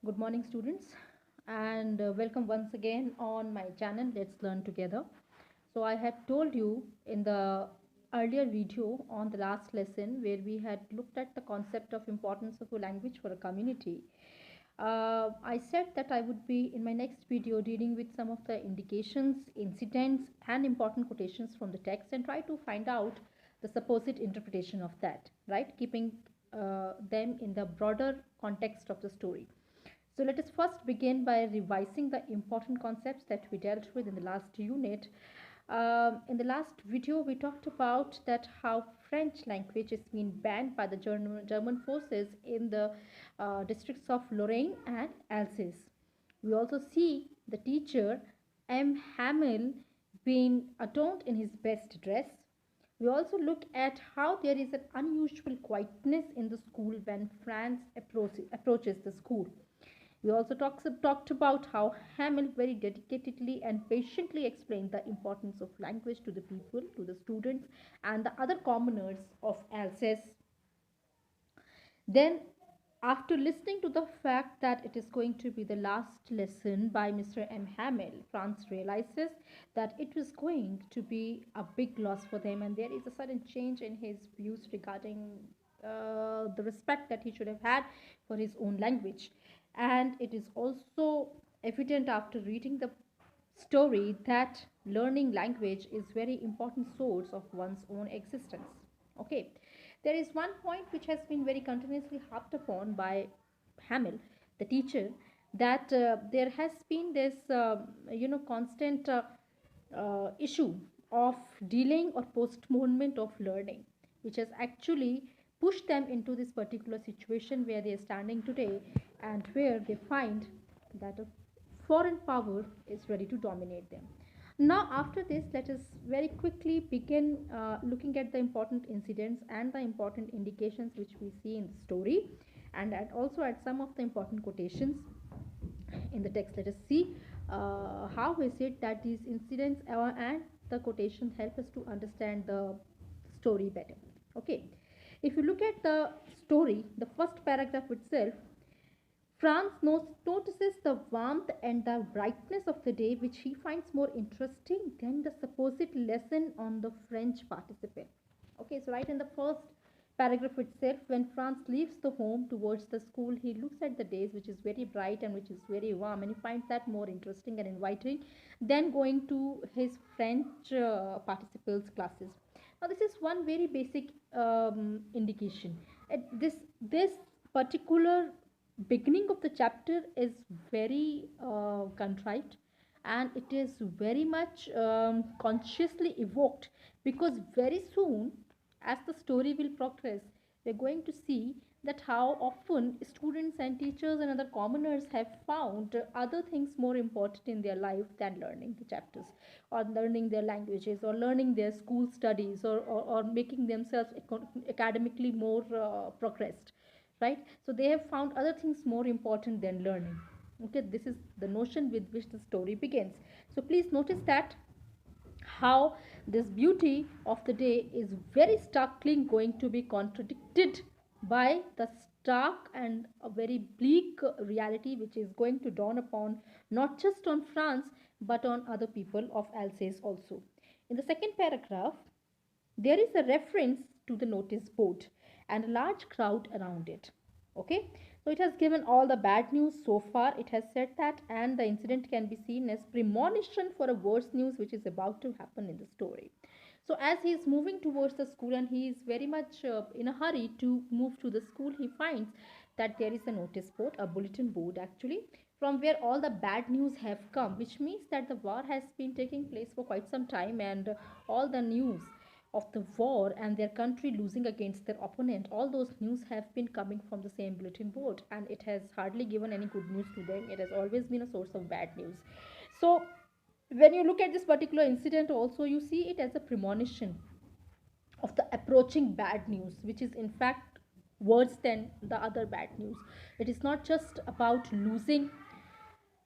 Good morning, students, and welcome once again on my channel. Let's learn together. So, I had told you in the earlier video on the last lesson where we had looked at the concept of importance of a language for a community. I said that I would be in my next video dealing with some of the indications, incidents, and important quotations from the text and try to find out the supposed interpretation of that, right? Keeping them in the broader context of the story. So let us first begin by revising the important concepts that we dealt with in the last unit. In the last video, we talked about that how French language is being banned by the German forces in the districts of Lorraine and Alsace. We also see the teacher M. Hamel being adorned in his best dress. We also look at how there is an unusual quietness in the school when France approaches the school. We also talked about how Hamill very dedicatedly and patiently explained the importance of language to the people, to the students, and the other commoners of Alsace. Then, after listening to the fact that it is going to be the last lesson by Mr. M. Hamill, Franz realizes that it was going to be a big loss for them, and there is a sudden change in his views regarding the respect that he should have had for his own language. And it is also evident after reading the story that learning language is very important source of one's own existence. Okay, there is one point which has been very continuously harped upon by Hamill, the teacher, that there has been this constant issue of delaying or postponement of learning, which has actually pushed them into this particular situation where they are standing today, and where they find that a foreign power is ready to dominate them. Now, after this, let us very quickly begin looking at the important incidents and the important indications which we see in the story, and also at some of the important quotations in the text. Let us see how is it that these incidents and the quotations help us to understand the story better. Okay, if you look at the story, the first paragraph itself, Franz notices the warmth and the brightness of the day, which he finds more interesting than the supposed lesson on the French participle. Okay, so right in the first paragraph itself, when Franz leaves the home towards the school, he looks at the days which is very bright and which is very warm, and he finds that more interesting and inviting than going to his French participles classes. Now, this is one very basic indication. This particular beginning of the chapter is very contrived, and it is very much consciously evoked, because very soon as the story will progress, we're going to see that how often students and teachers and other commoners have found other things more important in their life than learning the chapters, or learning their languages, or learning their school studies, or making themselves academically more progressed, right? So they have found other things more important than learning. Okay, this is the notion with which the story begins. So please notice that how this beauty of the day is very starkly going to be contradicted by the stark and a very bleak reality which is going to dawn upon not just on France but on other people of Alsace also. In the second paragraph, there is a reference to the notice board and a large crowd around it. Okay, so it has given all the bad news so far. It has said that, and the incident can be seen as premonition for a worse news which is about to happen in the story. So as he is moving towards the school, and he is very much in a hurry to move to the school, he finds that there is a notice board, a bulletin board actually, from where all the bad news have come, which means that the war has been taking place for quite some time, and all the news of the war and their country losing against their opponent, all those news have been coming from the same bulletin board, and it has hardly given any good news to them. It has always been a source of bad news. So when you look at this particular incident also, you see it as a premonition of the approaching bad news, which is in fact worse than the other bad news. It is not just about losing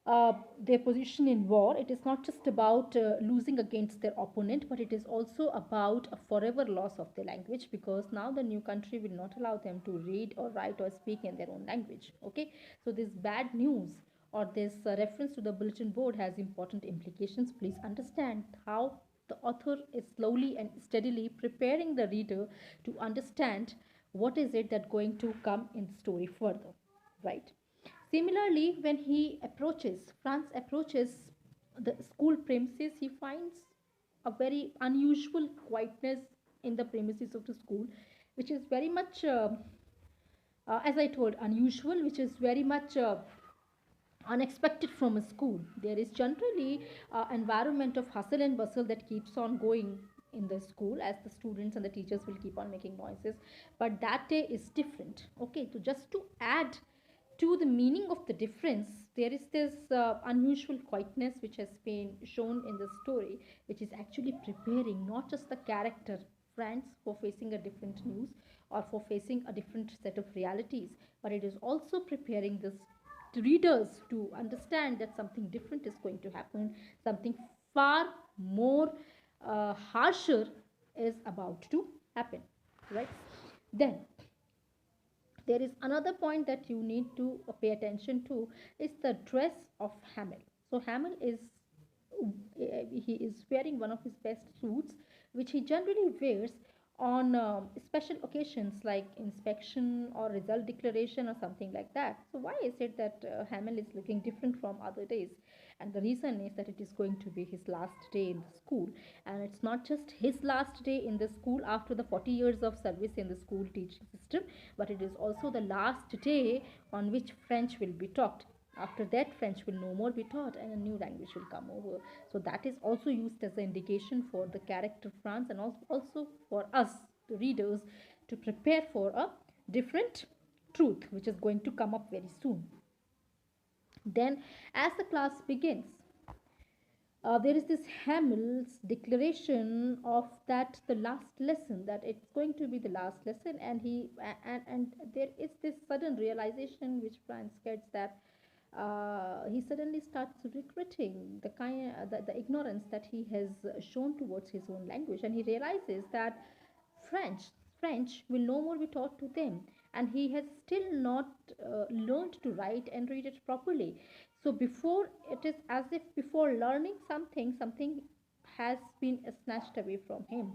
their position in war. It is not just about losing against their opponent, but it is also about a forever loss of their language, because now the new country will not allow them to read or write or speak in their own language. Okay, so this bad news or this reference to the bulletin board has important implications. Please understand how the author is slowly and steadily preparing the reader to understand what is it that going to come in the story further, right? Similarly, when Franz approaches the school premises, he finds a very unusual quietness in the premises of the school, which is very much, as I told, unusual, which is very much unexpected from a school. There is generally environment of hustle and bustle that keeps on going in the school, as the students and the teachers will keep on making noises, but that day is different. Okay, so just to add to the meaning of the difference, there is this unusual quietness which has been shown in the story, which is actually preparing not just the character friends for facing a different news or for facing a different set of realities, but it is also preparing this readers to understand that something different is going to happen, something far more harsher is about to happen, right? Then there is another point that you need to pay attention to, is the dress of Hamel. So Hamel is, he is wearing one of his best suits, which he generally wears on special occasions like inspection or result declaration or something like that. So why is it that Hamel is looking different from other days? And the reason is that it is going to be his last day in the school, and it's not just his last day in the school after the 40 years of service in the school teaching system, but it is also the last day on which French will be taught. After that, French will no more be taught and a new language will come over. So that is also used as an indication for the character France, and also for us, the readers, to prepare for a different truth which is going to come up very soon. Then, as the class begins, there is this Hamel's declaration of that the last lesson, that it's going to be the last lesson, and and there is this sudden realization which Franz gets, that he suddenly starts regretting the ignorance that he has shown towards his own language, and he realizes that French French will no more be taught to them, and he has still not learned to write and read it properly. So before, it is as if before learning something, something has been snatched away from him.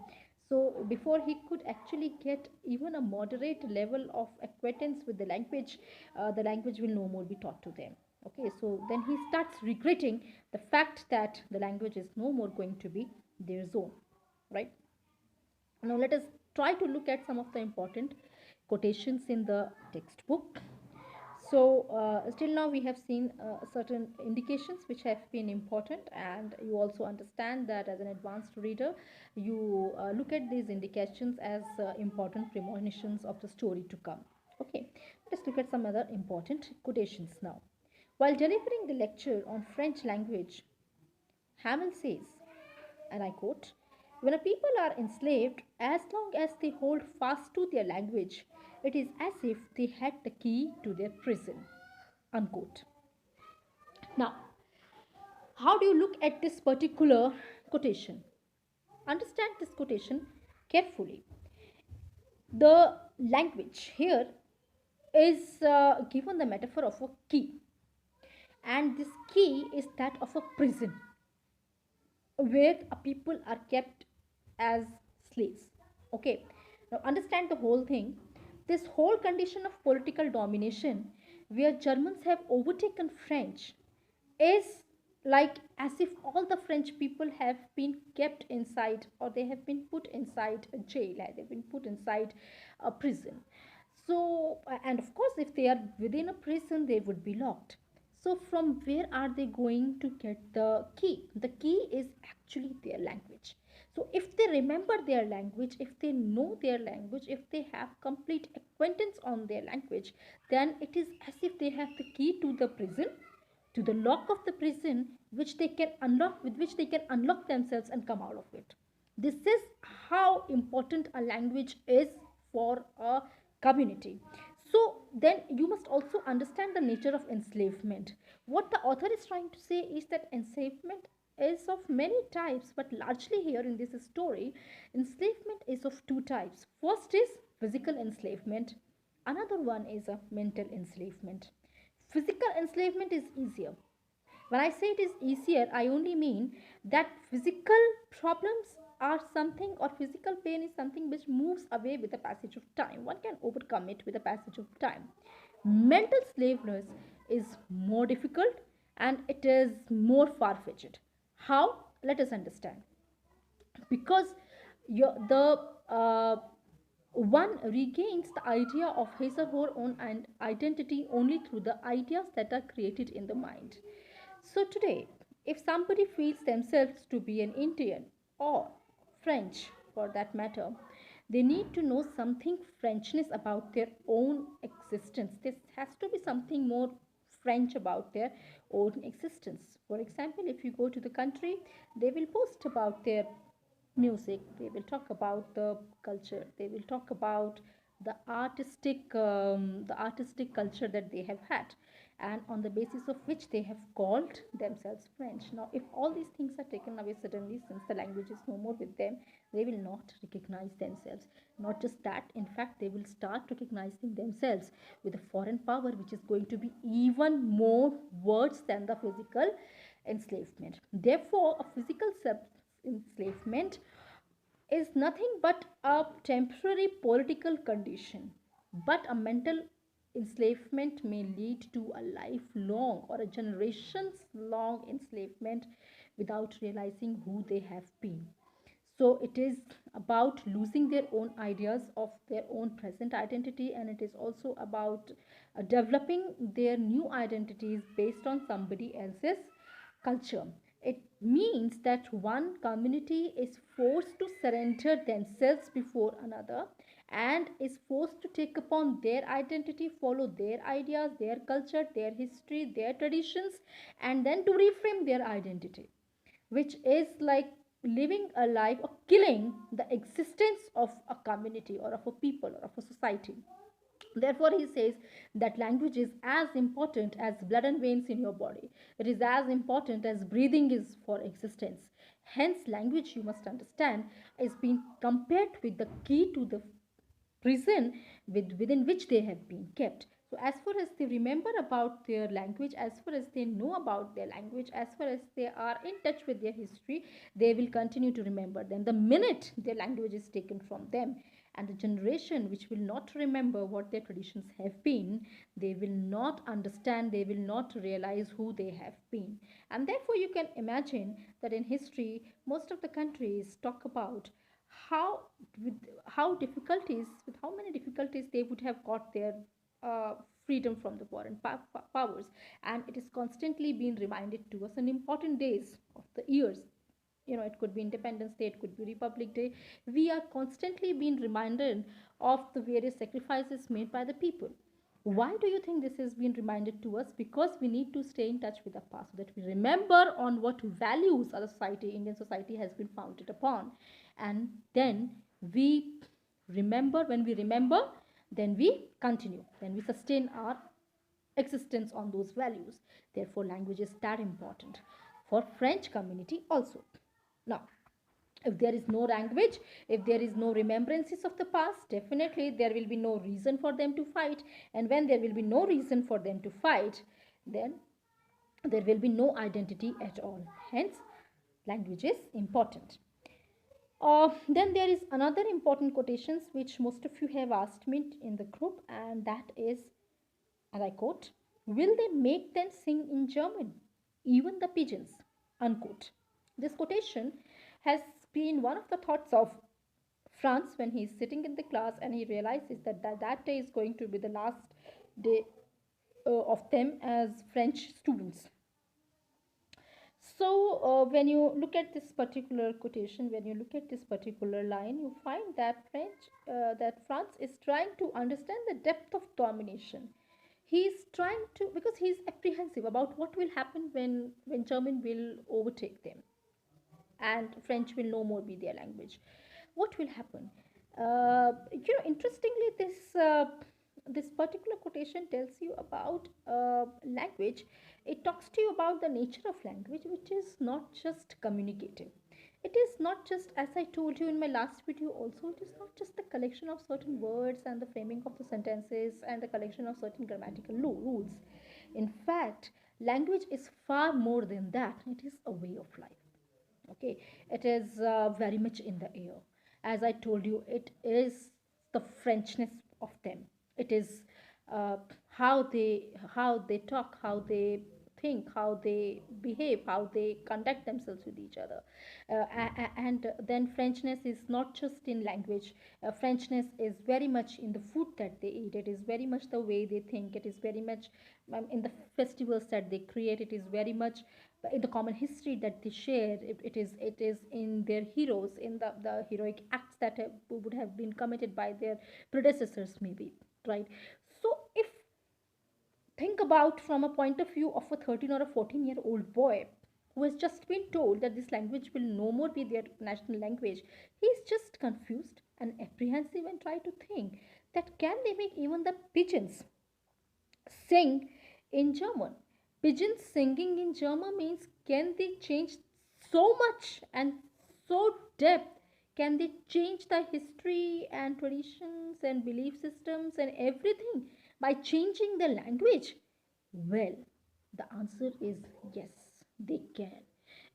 So before he could actually get even a moderate level of acquaintance with the language will no more be taught to them. Okay, so then he starts regretting the fact that the language is no more going to be their zone, right? Now let us try to look at some of the important quotations in the textbook. So still now we have seen certain indications which have been important, and you also understand that as an advanced reader, you look at these indications as important premonitions of the story to come. Okay, let's look at some other important quotations now. While delivering the lecture on French language, Hamel says, and I quote, "When a people are enslaved, as long as they hold fast to their language, it is as if they had the key to their prison." Unquote. Now, how do you look at this particular quotation? Understand this quotation carefully. The language here is given the metaphor of a key, and this key is that of a prison where a people are kept as slaves. Okay, now understand the whole thing. This whole condition of political domination, where Germans have overtaken French, is like as if all the French people have been kept inside, or they have been put inside a jail, they've been put inside a prison. So, and of course, if they are within a prison, they would be locked. So, from where are they going to get the key? The key is actually their language. So, if they remember their language, if they know their language, if they have complete acquaintance on their language, then it is as if they have the key to the prison, to the lock of the prison, which they can unlock, with which they can unlock themselves and come out of it. This is how important a language is for a community. So then you must also understand the nature of enslavement. What the author is trying to say is that enslavement is of many types, but largely here in this story, enslavement is of two types. First is physical enslavement, another one is a mental enslavement. Physical enslavement is easier. When I say it is easier, I only mean that physical problems are something, or physical pain is something which moves away with the passage of time. One can overcome it with the passage of time. Mental slaveness is more difficult and it is more far fetched. How? Let us understand. Because the one regains the idea of his or her own identity only through the ideas that are created in the mind. So today, if somebody feels themselves to be an Indian or French for that matter, they need to know something Frenchness about their own existence. This has to be something more French about their own existence. For example, if you go to the country, they will post about their music, they will talk about the culture, they will talk about the artistic culture that they have had, and on the basis of which they have called themselves French. Now if all these things are taken away suddenly, since the language is no more with them, they will not recognize themselves. Not just that, in fact they will start recognizing themselves with a foreign power which is going to be even more worse than the physical enslavement. Therefore a physical enslavement is nothing but a temporary political condition, but a mental enslavement may lead to a lifelong or a generations long enslavement without realizing who they have been. So it is about losing their own ideas of their own present identity, and it is also about developing their new identities based on somebody else's culture. It means that one community is forced to surrender themselves before another and is forced to take upon their identity, follow their ideas, their culture, their history, their traditions, and then to reframe their identity, which is like living a life or killing the existence of a community or of a people or of a society. Therefore, he says that language is as important as blood and veins in your body. It is as important as breathing is for existence. Hence, language, you must understand, is being compared with the key to the prison within which they have been kept. So, as far as they remember about their language, as far as they know about their language, as far as they are in touch with their history, they will continue to remember them. The minute their language is taken from them, and the generation which will not remember what their traditions have been, they will not understand, they will not realize who they have been. And therefore, you can imagine that in history, most of the countries talk about how with how difficulties with how many difficulties they would have got their uh, freedom from the foreign powers, and it is constantly being reminded to us on important days of the years. It could be Independence Day, it could be Republic Day. We are constantly being reminded of the various sacrifices made by the people. Why do you think this has been reminded to us? Because we need to stay in touch with the past, so that we remember on what values our society, Indian society, has been founded upon. And then we when we remember, then we continue, then we sustain our existence on those values. Therefore, language is that important for French community also. Now, if there is no language, if there is no remembrances of the past, definitely there will be no reason for them to fight. And when there will be no reason for them to fight, then there will be no identity at all. Hence, language is important. Then there is another important quotations which most of you have asked me in the group, and that is, and I quote, "Will they make them sing in German? Even the pigeons." Unquote. This quotation has been one of the thoughts of Franz when he is sitting in the class and he realizes that day is going to be the last day of them as French students. So, when you look at this particular quotation, when you look at this particular line, you find that that France is trying to understand the depth of domination. He is trying to, because he is apprehensive about what will happen when German will overtake them, and French will no more be their language. What will happen? Interestingly, this this particular quotation tells you about language. It talks to you about the nature of language, which is not just communicative. It is not just, as I told you in my last video also, it is not just the collection of certain words and the framing of the sentences and the collection of certain grammatical rules. In fact, language is far more than that. It is a way of life. Okay, it is very much in the air. As I told you, it is the Frenchness of them. It is uh, how they talk, how they think, how they behave, how they conduct themselves with each other. And then Frenchness is not just in language. Frenchness is very much in the food that they eat. It is very much the way they think. It is very much in the festivals that they create. It is very much in the common history that they share. It is in their heroes, in the heroic acts that would have been committed by their predecessors, maybe, right? So if think about from a point of view of a 13 or a 14-year-old boy who has just been told that this language will no more be their national language. He's just confused and apprehensive and try to think that can they make even the pigeons sing in German? Pigeons singing in German means can they change so much and so depth? Can they change the history and traditions and belief systems and everything by changing the language? Well, the answer is yes, they can.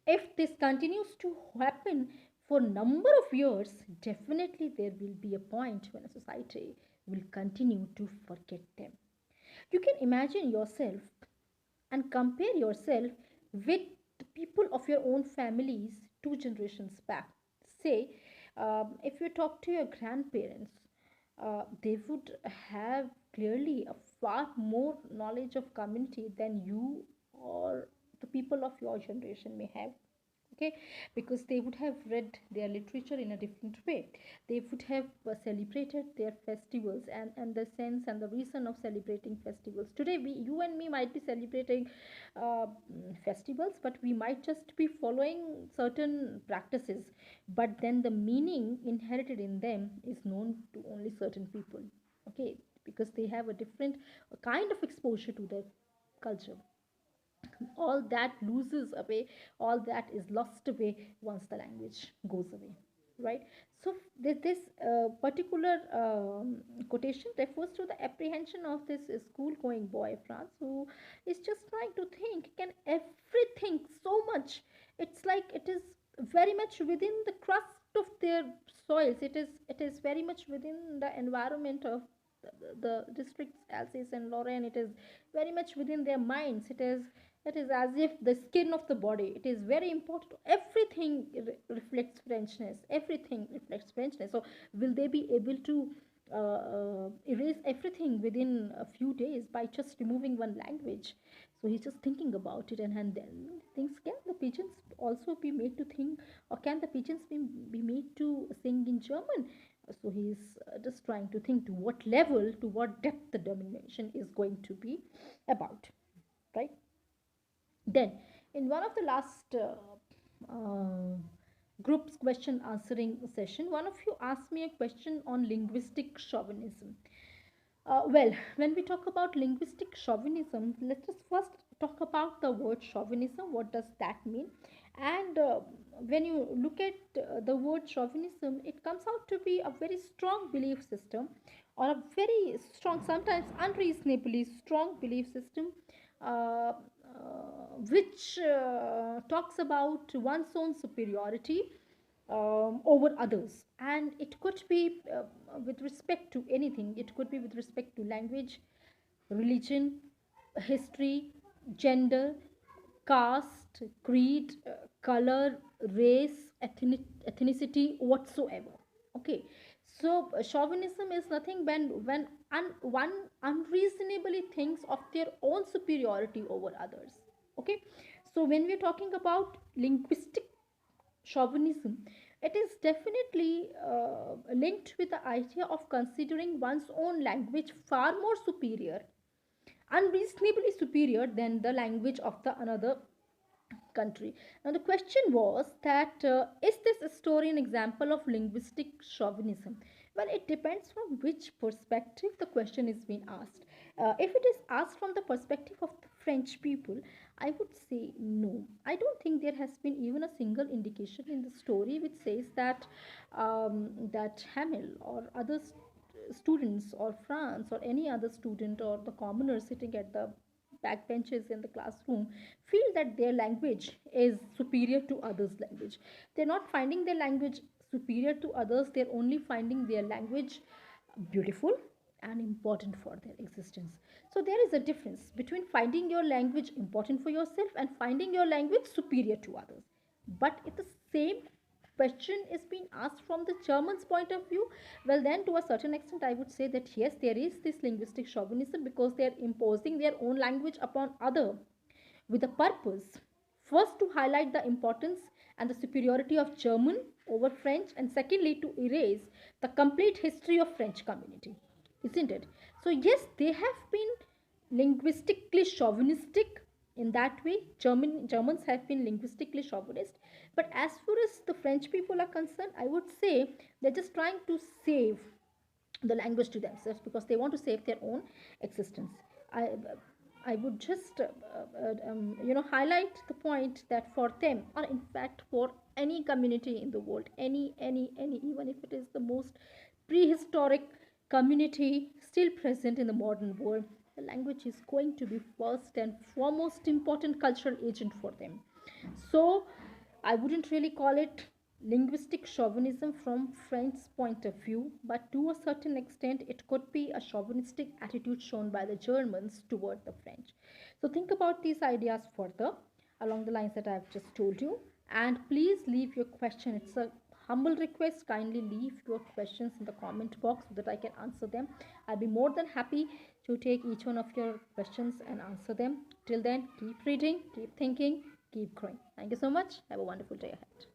If this continues to happen for a number of years, definitely there will be a point when a society will continue to forget them. You can imagine yourself and compare yourself with the people of your own families 2 generations back. Say, if you talk to your grandparents, they would have clearly a far more knowledge of community than you or the people of your generation may have. Okay, because they would have read their literature in a different way. They would have celebrated their festivals, and the sense and the reason of celebrating festivals. Today you and me might be celebrating festivals, but we might just be following certain practices, but then the meaning inherited in them is known to only certain people. Okay, because they have a different kind of exposure to the culture. All that loses away, all that is lost away once the language goes away, right? So this particular quotation refers to the apprehension of this school going boy, France, who is just trying to think, can everything so much, it's like it is very much within the crust of their soils. It is very much within the environment of the districts Alsace and Lorraine. It is very much within their minds. It is as if the skin of the body. It is very important. Everything reflects Frenchness. Everything reflects Frenchness. So will they be able to erase everything within a few days by just removing one language? So he's just thinking about it, and then thinks, can the pigeons also be made to think, or can the pigeons be made to sing in German? So he's just trying to think to what level, to what depth the domination is going to be about, right? Then, in one of the last group's question answering session, one of you asked me a question on linguistic chauvinism. Well, when we talk about linguistic chauvinism, let us first talk about the word chauvinism. What does that mean? And when you look at the word chauvinism, it comes out to be a very strong belief system, or a very strong, sometimes unreasonably strong belief system, uh, which talks about one's own superiority over others. And it could be with respect to anything. It could be with respect to language, religion, history, gender, caste, creed, color, race, ethnicity, whatsoever. Okay, so chauvinism is nothing when one unreasonably thinks of their own superiority over others. Okay, so when we're talking about linguistic chauvinism, it is definitely linked with the idea of considering one's own language far more superior, unreasonably superior than the language of the another country. Now the question was that, is this story an example of linguistic chauvinism? Well, it depends from which perspective the question is being asked. If it is asked from the perspective of the French people, I would say no. I don't think there has been even a single indication in the story which says that that Hamel or other students or France or any other student or the commoner sitting at the backbenches in the classroom feel that their language is superior to others' language. They're not finding their language superior to others, they're only finding their language beautiful and important for their existence. So there is a difference between finding your language important for yourself and finding your language superior to others. But if the same question is being asked from the German's point of view, well, then to a certain extent, I would say that yes, there is this linguistic chauvinism because they are imposing their own language upon other with a purpose. First, to highlight the importance and the superiority of German over French, and secondly, to erase the complete history of French community, isn't it? So, yes, they have been linguistically chauvinistic in that way. Germans have been linguistically chauvinist, but as far as the French people are concerned, I would say they're just trying to save the language to themselves because they want to save their own existence. I, I would just highlight the point that for them, or in fact for any community in the world, any, even if it is the most prehistoric community still present in the modern world, the language is going to be first and foremost important cultural agent for them. So I wouldn't really call it linguistic chauvinism from French's point of view, but to a certain extent, it could be a chauvinistic attitude shown by the Germans toward the French. So think about these ideas further along the lines that I've just told you, and please leave your question. It's a humble request, kindly leave your questions in the comment box so that I can answer them. I'll be more than happy to take each one of your questions and answer them. Till then, keep reading, keep thinking, keep growing. Thank you so much. Have a wonderful day ahead.